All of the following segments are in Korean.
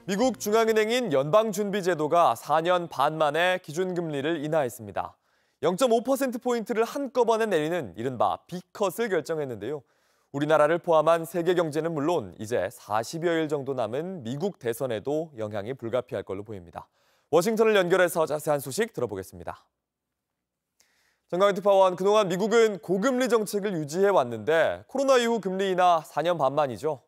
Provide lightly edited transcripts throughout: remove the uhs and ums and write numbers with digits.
미국 중앙은행인 연방준비제도가 4년 반 만에 기준금리를 인하했습니다. 0.5%포인트를 한꺼번에 내리는 이른바 B컷을 결정했는데요. 우리나라를 포함한 세계 경제는 물론 이제 40여일 정도 남은 미국 대선에도 영향이 불가피할 걸로 보입니다. 워싱턴을 연결해서 자세한 소식 들어보겠습니다. 정강현 특파원, 그동안 미국은 고금리 정책을 유지해 왔는데 코로나 이후 금리 인하 4년 반 만이죠.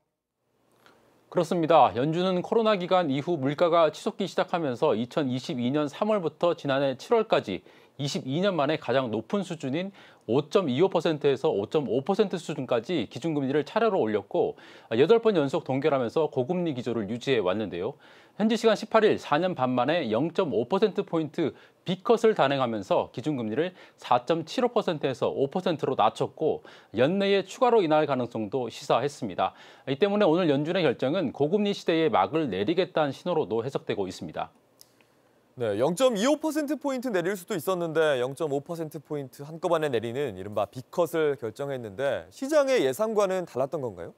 그렇습니다. 연준은 코로나 기간 이후 물가가 치솟기 시작하면서 2022년 3월부터 지난해 7월까지 22년 만에 가장 높은 수준인 5.25%에서 5.5% 수준까지 기준금리를 차례로 올렸고 8번 연속 동결하면서 고금리 기조를 유지해 왔는데요. 현지 시간 18일 4년 반 만에 0.5%포인트 B컷을 단행하면서 기준금리를 4.75%에서 5%로 낮췄고 연내에 추가로 인하할 가능성도 시사했습니다. 이 때문에 오늘 연준의 결정은 고금리 시대에 막을 내리겠다는 신호로도 해석되고 있습니다. 네, 0.25%포인트 내릴 수도 있었는데 0.5%포인트 한꺼번에 내리는 이른바 B컷을 결정했는데 시장의 예상과는 달랐던 건가요?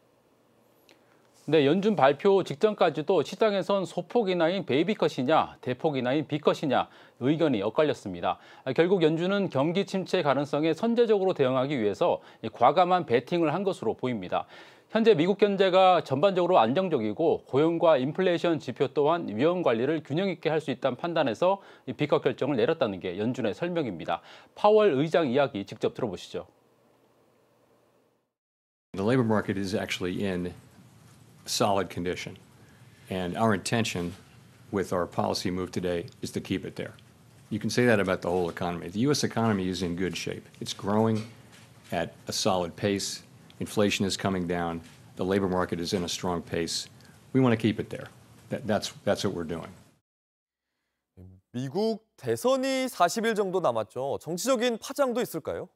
네, 연준 발표 직전까지도 시장에선 소폭 인하인 베이비컷이냐 대폭 인하인 B컷이냐 의견이 엇갈렸습니다. 결국 연준은 경기 침체 가능성에 선제적으로 대응하기 위해서 과감한 베팅을 한 것으로 보입니다. 현재 미국 경제가 전반적으로 안정적이고 고용과 인플레이션 지표 또한 위험 관리를 균형 있게 할 수 있다는 판단에서 B컷 결정을 내렸다는 게 연준의 설명입니다. 파월 의장 이야기 직접 들어보시죠. The labor market is actually in solid condition, and our intention with our policy move today is to keep it there. You can say that about the whole economy. The U.S. economy is in good shape. It's growing at a solid pace. Inflation is coming down. The labor market is in a strong pace. We want to keep it there. That's what we're doing. 미국 대선이 40일 정도 남았죠. 정치적인 파장도 있을까요?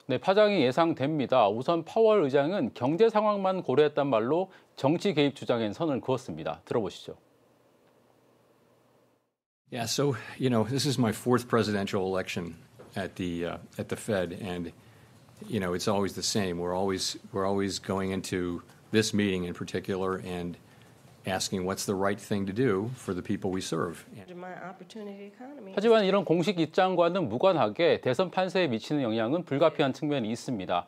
네, 파장이 예상됩니다. 우선 파월 의장은 경제 상황만 고려했단 말로 정치 개입 주장엔 선을 그었습니다. 들어보시죠. Yeah, so this is my fourth presidential election at the Fed, and it's always the same. We're always going into this meeting in particular and asking what's the right thing to do for the people we serve. 하지만 이런 공식 입장과는 무관하게 대선 판세에 미치는 영향은 불가피한 측면이 있습니다.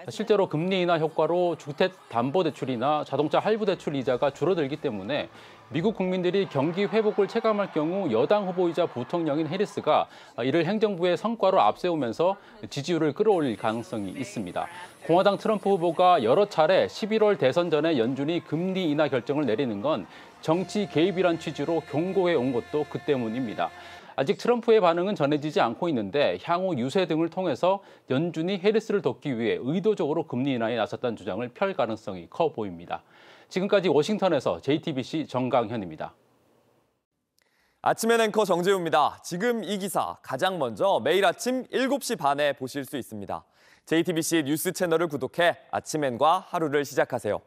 실제로 금리 인하 효과로 주택담보대출이나 자동차 할부대출 이자가 줄어들기 때문에 미국 국민들이 경기 회복을 체감할 경우 여당 후보이자 부통령인 해리스가 이를 행정부의 성과로 앞세우면서 지지율을 끌어올릴 가능성이 있습니다. 공화당 트럼프 후보가 여러 차례 11월 대선 전에 연준이 금리 인하 결정을 내리는 건 정치 개입이란 취지로 경고해 온 것도 그 때문입니다. 아직 트럼프의 반응은 전해지지 않고 있는데 향후 유세 등을 통해서 연준이 해리스를 돕기 위해 의도적으로 금리 인하에 나섰다는 주장을 펼 가능성이 커 보입니다. 지금까지 워싱턴에서 JTBC 정강현입니다. 아침엔 앵커 정재우입니다. 지금 이 기사 가장 먼저 매일 아침 7시 반에 보실 수 있습니다. JTBC 뉴스 채널을 구독해 아침엔과 하루를 시작하세요.